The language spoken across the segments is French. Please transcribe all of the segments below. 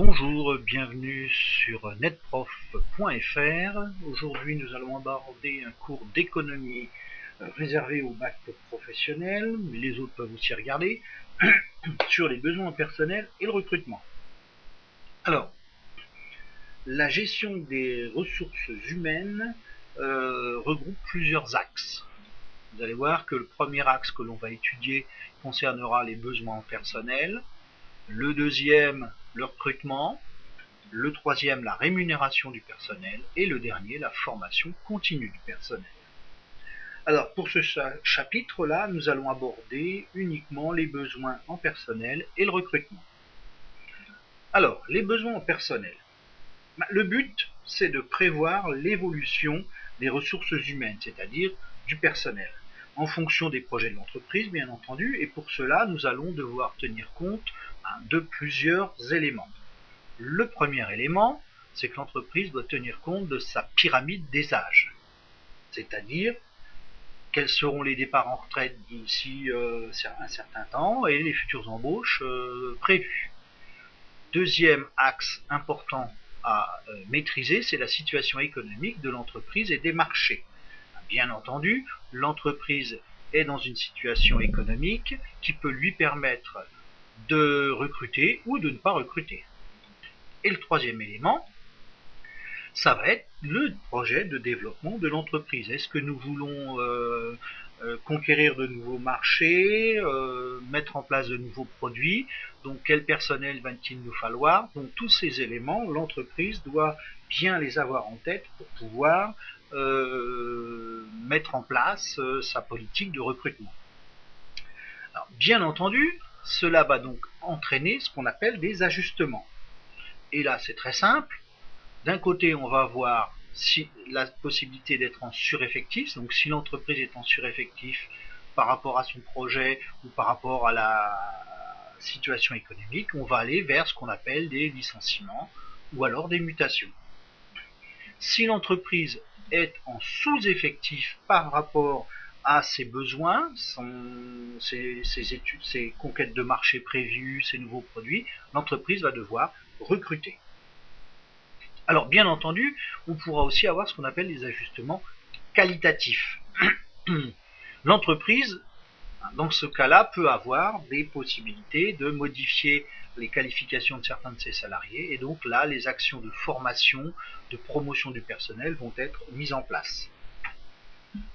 Bonjour, bienvenue sur netprof.fr. Aujourd'hui, nous allons aborder un cours d'économie réservé au bac professionnel, mais les autres peuvent aussi regarder, sur les besoins personnels et le recrutement. Alors, la gestion des ressources humaines regroupe plusieurs axes. Vous allez voir que le premier axe que l'on va étudier concernera les besoins personnels, le deuxième, le recrutement, le troisième, la rémunération du personnel, et le dernier, la formation continue du personnel. Alors, pour ce chapitre-là, nous allons aborder uniquement les besoins en personnel et le recrutement. Alors, les besoins en personnel. Le but, c'est de prévoir l'évolution des ressources humaines, c'est-à-dire du personnel, en fonction des projets de l'entreprise, bien entendu, et pour cela, nous allons devoir tenir compte de plusieurs éléments. Le premier élément, c'est que l'entreprise doit tenir compte de sa pyramide des âges, c'est-à-dire quels seront les départs en retraite d'ici un certain temps et les futures embauches prévues. Deuxième axe important à maîtriser, c'est la situation économique de l'entreprise et des marchés. Bien entendu, l'entreprise est dans une situation économique qui peut lui permettre de recruter ou de ne pas recruter. Et le troisième élément, ça va être le projet de développement de l'entreprise. Est-ce que nous voulons conquérir de nouveaux marchés, mettre en place de nouveaux produits? Donc quel personnel va-t-il nous falloir? Donc tous ces éléments, l'entreprise doit bien les avoir en tête pour pouvoir mettre en place sa politique de recrutement. Alors, bien entendu, cela va donc entraîner ce qu'on appelle des ajustements. Et là, c'est très simple. D'un côté, on va avoir la possibilité d'être en sureffectif. Donc, si l'entreprise est en sureffectif par rapport à son projet ou par rapport à la situation économique, on va aller vers ce qu'on appelle des licenciements ou alors des mutations. Si l'entreprise est en sous-effectif par rapport à ses besoins, ses études, ses conquêtes de marché prévues, ses nouveaux produits, l'entreprise va devoir recruter. Alors, bien entendu, on pourra aussi avoir ce qu'on appelle les ajustements qualitatifs. L'entreprise, dans ce cas-là, peut avoir des possibilités de modifier les qualifications de certains de ses salariés, et donc là, les actions de formation, de promotion du personnel vont être mises en place.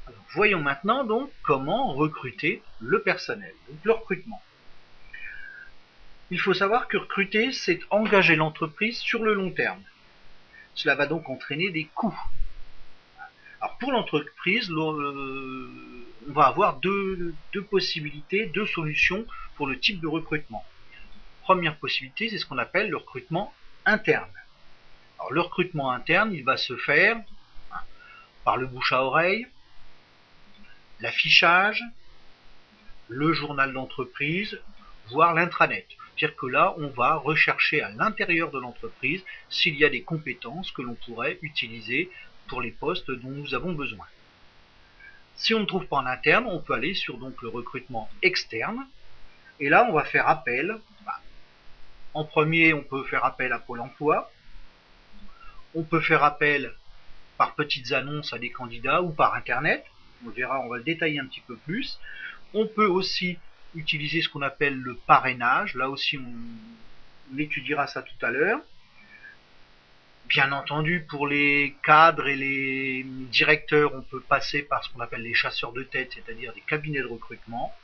Alors, voyons maintenant donc comment recruter le personnel, donc le recrutement. Il faut savoir que recruter, c'est engager l'entreprise sur le long terme. Cela va donc entraîner des coûts. Alors pour l'entreprise, on va avoir deux possibilités, deux solutions pour le type de recrutement. Première possibilité, c'est ce qu'on appelle le recrutement interne. Alors le recrutement interne, il va se faire par le bouche à oreille, l'affichage, le journal d'entreprise, voire l'intranet. C'est-à-dire que là, on va rechercher à l'intérieur de l'entreprise s'il y a des compétences que l'on pourrait utiliser pour les postes dont nous avons besoin. Si on ne trouve pas en interne, on peut aller sur donc le recrutement externe. Et là, on va faire appel. En premier, on peut faire appel à Pôle emploi. On peut faire appel par petites annonces à des candidats ou par Internet. On verra, on va le détailler un petit peu plus. On peut aussi utiliser ce qu'on appelle le parrainage. Là aussi, on étudiera ça tout à l'heure. Bien entendu, pour les cadres et les directeurs, on peut passer par ce qu'on appelle les chasseurs de tête, c'est-à-dire des cabinets de recrutement.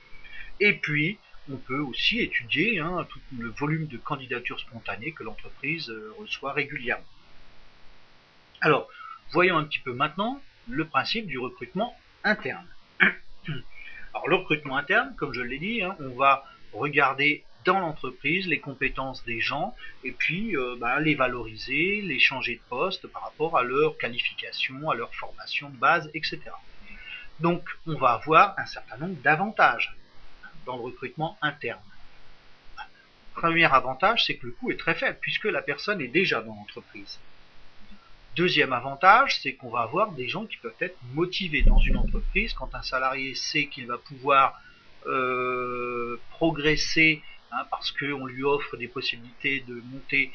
Et puis, on peut aussi étudier tout le volume de candidatures spontanées que l'entreprise reçoit régulièrement. Alors, voyons un petit peu maintenant le principe du recrutement interne. Alors, le recrutement interne, comme je l'ai dit, on va regarder dans l'entreprise les compétences des gens et puis les valoriser, les changer de poste par rapport à leur qualification, à leur formation de base, etc. Donc, on va avoir un certain nombre d'avantages dans le recrutement interne. Premier avantage, c'est que le coût est très faible puisque la personne est déjà dans l'entreprise. Deuxième avantage, c'est qu'on va avoir des gens qui peuvent être motivés dans une entreprise. Quand un salarié sait qu'il va pouvoir progresser parce qu'on lui offre des possibilités de monter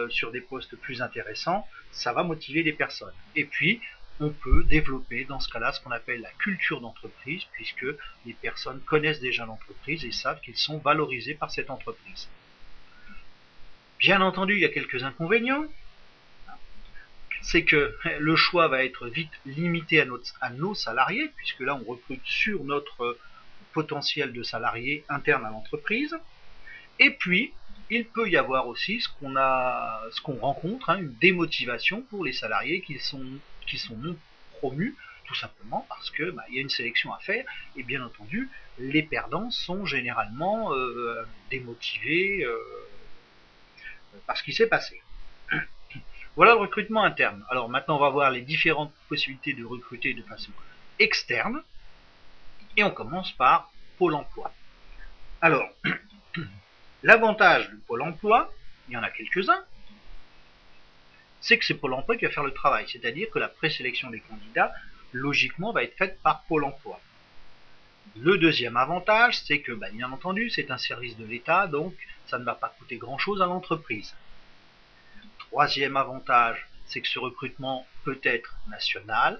sur des postes plus intéressants, ça va motiver les personnes. Et puis, on peut développer dans ce cas-là ce qu'on appelle la culture d'entreprise, puisque les personnes connaissent déjà l'entreprise et savent qu'ils sont valorisés par cette entreprise. Bien entendu, il y a quelques inconvénients. C'est que le choix va être vite limité à nos salariés, puisque là on recrute sur notre potentiel de salariés interne à l'entreprise. Et puis, il peut y avoir aussi ce qu'on rencontre, une démotivation pour les salariés qui sont non promus, tout simplement parce que y a une sélection à faire, et bien entendu, les perdants sont généralement démotivés par ce qui s'est passé. Voilà le recrutement interne. Alors maintenant, on va voir les différentes possibilités de recruter de façon externe. Et on commence par Pôle emploi. Alors, l'avantage du Pôle emploi, il y en a quelques-uns, c'est que c'est Pôle emploi qui va faire le travail. C'est-à-dire que la présélection des candidats, logiquement, va être faite par Pôle emploi. Le deuxième avantage, c'est que, bien entendu, c'est un service de l'État, donc ça ne va pas coûter grand-chose à l'entreprise. Troisième avantage, c'est que ce recrutement peut être national,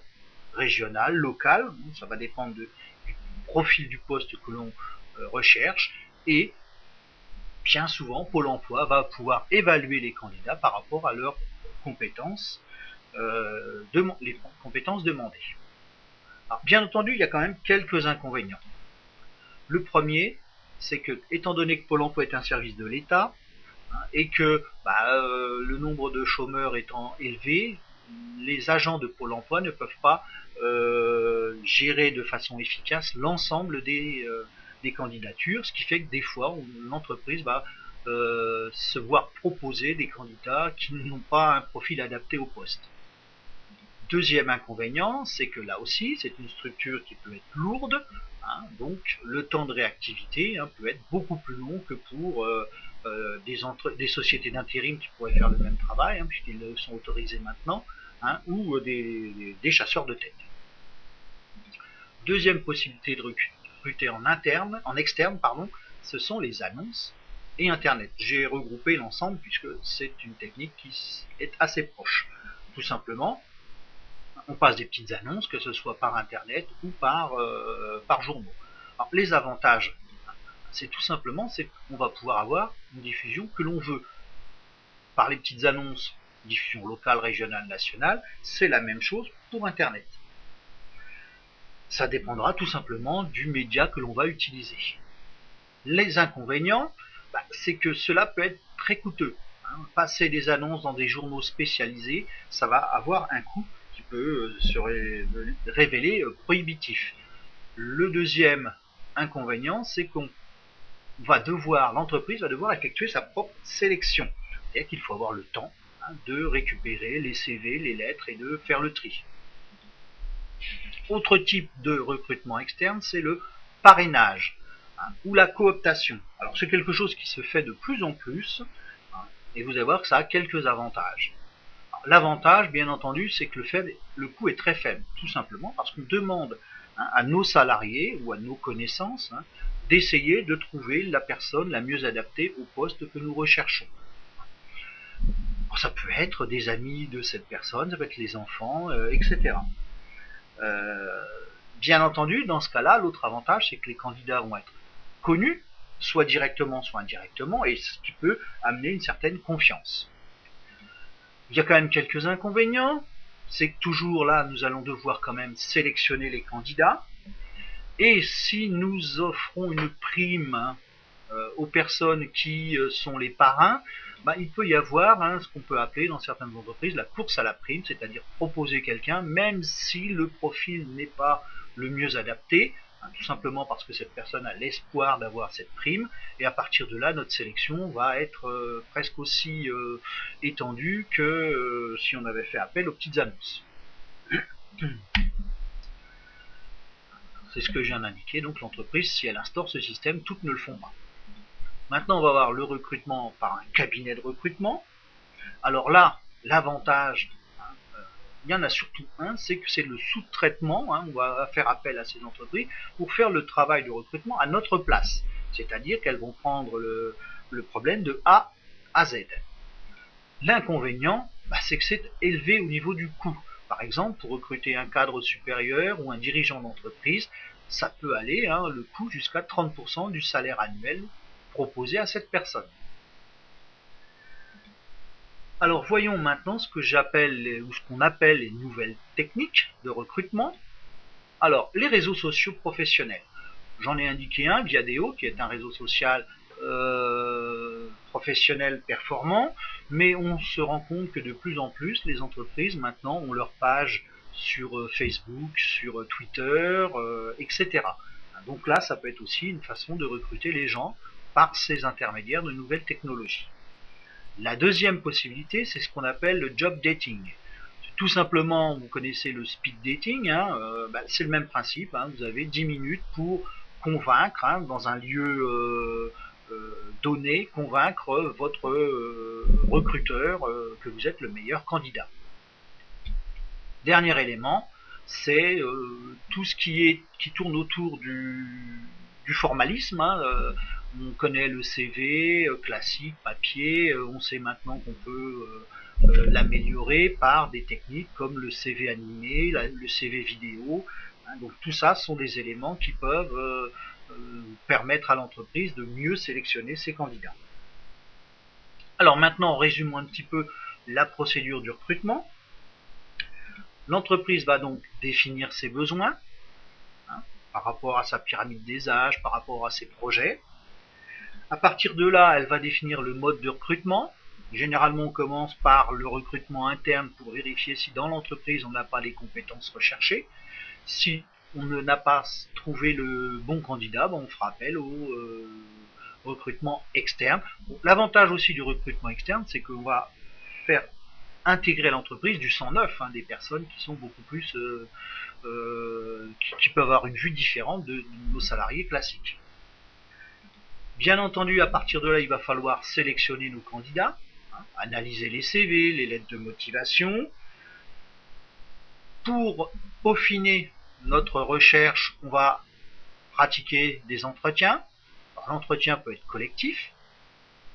régional, local, ça va dépendre du profil du poste que l'on recherche, et bien souvent, Pôle emploi va pouvoir évaluer les candidats par rapport à leurs compétences, les compétences demandées. Alors, bien entendu, il y a quand même quelques inconvénients. Le premier, c'est que, étant donné que Pôle emploi est un service de l'État, et que le nombre de chômeurs étant élevé, les agents de Pôle emploi ne peuvent pas gérer de façon efficace l'ensemble des candidatures, ce qui fait que des fois, l'entreprise va se voir proposer des candidats qui n'ont pas un profil adapté au poste. Deuxième inconvénient, c'est que là aussi, c'est une structure qui peut être lourde, donc le temps de réactivité peut être beaucoup plus long que pour des sociétés d'intérim qui pourraient faire le même travail, puisqu'ils sont autorisés maintenant, ou des chasseurs de tête. Deuxième possibilité de recruter en externe, ce sont les annonces et Internet. J'ai regroupé l'ensemble puisque c'est une technique qui est assez proche. Tout simplement, on passe des petites annonces, que ce soit par Internet ou par journaux. Alors, les avantages, c'est tout simplement qu'on va pouvoir avoir une diffusion que l'on veut. Par les petites annonces, diffusion locale, régionale, nationale, c'est la même chose pour Internet. Ça dépendra tout simplement du média que l'on va utiliser. Les inconvénients, c'est que cela peut être très coûteux. Passer des annonces dans des journaux spécialisés, ça va avoir un coût qui peut se révéler prohibitif. Le deuxième inconvénient, c'est qu'on l'entreprise va devoir effectuer sa propre sélection. C'est-à-dire qu'il faut avoir le temps de récupérer les CV, les lettres et de faire le tri. Autre type de recrutement externe, c'est le parrainage ou la cooptation. Alors c'est quelque chose qui se fait de plus en plus, et vous allez voir que ça a quelques avantages. L'avantage, bien entendu, c'est que le coût est très faible, tout simplement parce qu'on demande à nos salariés ou à nos connaissances d'essayer de trouver la personne la mieux adaptée au poste que nous recherchons. Alors, ça peut être des amis de cette personne, ça peut être les enfants, etc. Bien entendu, dans ce cas-là, l'autre avantage, c'est que les candidats vont être connus, soit directement, soit indirectement, et ce qui peut amener une certaine confiance. Il y a quand même quelques inconvénients, c'est que toujours là, nous allons devoir quand même sélectionner les candidats, et si nous offrons une prime aux personnes qui sont les parrains, il peut y avoir ce qu'on peut appeler dans certaines entreprises la course à la prime, c'est-à-dire proposer quelqu'un, même si le profil n'est pas le mieux adapté, tout simplement parce que cette personne a l'espoir d'avoir cette prime, et à partir de là, notre sélection va être presque aussi étendue que si on avait fait appel aux petites annonces. C'est ce que je viens d'indiquer, donc l'entreprise, si elle instaure ce système, toutes ne le font pas. Maintenant, on va voir le recrutement par un cabinet de recrutement. Alors là, l'avantage, il y en a surtout un, c'est que c'est le sous-traitement. On va faire appel à ces entreprises pour faire le travail de recrutement à notre place. c'est-à-dire qu'elles vont prendre le problème de A à Z. L'inconvénient, c'est que c'est élevé au niveau du coût. Par exemple, pour recruter un cadre supérieur ou un dirigeant d'entreprise, ça peut aller, le coût jusqu'à 30% du salaire annuel proposé à cette personne. Alors voyons maintenant ce que j'appelle ou ce qu'on appelle les nouvelles techniques de recrutement. Alors, les réseaux sociaux professionnels. J'en ai indiqué un, Viadeo, qui est un réseau social professionnel performant, mais on se rend compte que de plus en plus, les entreprises maintenant ont leur page sur Facebook, sur Twitter, etc. Donc là, ça peut être aussi une façon de recruter les gens par ces intermédiaires de nouvelles technologies. La deuxième possibilité, c'est ce qu'on appelle le job dating. Tout simplement, vous connaissez le speed dating, c'est le même principe, vous avez 10 minutes pour convaincre, dans un lieu donné, convaincre votre recruteur que vous êtes le meilleur candidat. Dernier élément, c'est tout ce qui tourne autour du formalisme. On connaît le CV classique, papier, on sait maintenant qu'on peut l'améliorer par des techniques comme le CV animé, le CV vidéo. Donc tout ça sont des éléments qui peuvent permettre à l'entreprise de mieux sélectionner ses candidats. Alors maintenant, résumons un petit peu la procédure du recrutement. L'entreprise va donc définir ses besoins par rapport à sa pyramide des âges, par rapport à ses projets. À partir de là, elle va définir le mode de recrutement. Généralement, on commence par le recrutement interne pour vérifier si dans l'entreprise on n'a pas les compétences recherchées. Si on n'a pas trouvé le bon candidat, on fera appel au recrutement externe. L'avantage aussi du recrutement externe, c'est qu'on va faire intégrer à l'entreprise du sang neuf, des personnes qui sont beaucoup plus qui peuvent avoir une vue différente de nos salariés classiques. Bien entendu, à partir de là, il va falloir sélectionner nos candidats, analyser les CV, les lettres de motivation. Pour peaufiner notre recherche, on va pratiquer des entretiens. L'entretien peut être collectif,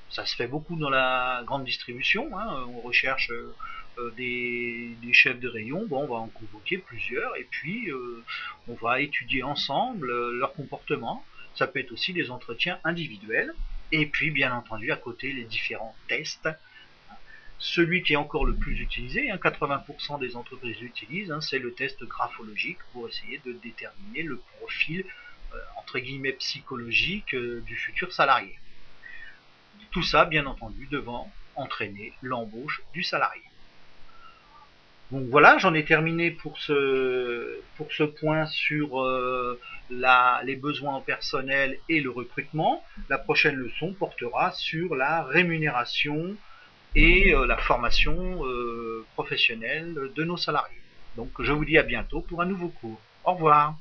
ça se fait beaucoup dans la grande distribution, on recherche des chefs de rayon, on va en convoquer plusieurs et puis on va étudier ensemble leur comportement. Ça peut être aussi des entretiens individuels et puis bien entendu à côté les différents tests. Celui qui est encore le plus utilisé, 80% des entreprises l'utilisent, c'est le test graphologique pour essayer de déterminer le profil entre guillemets psychologique du futur salarié. Tout ça, bien entendu, devant entraîner l'embauche du salarié. Donc voilà, j'en ai terminé pour ce point sur les besoins en personnel et le recrutement. La prochaine leçon portera sur la rémunération et la formation professionnelle de nos salariés. Donc je vous dis à bientôt pour un nouveau cours. Au revoir.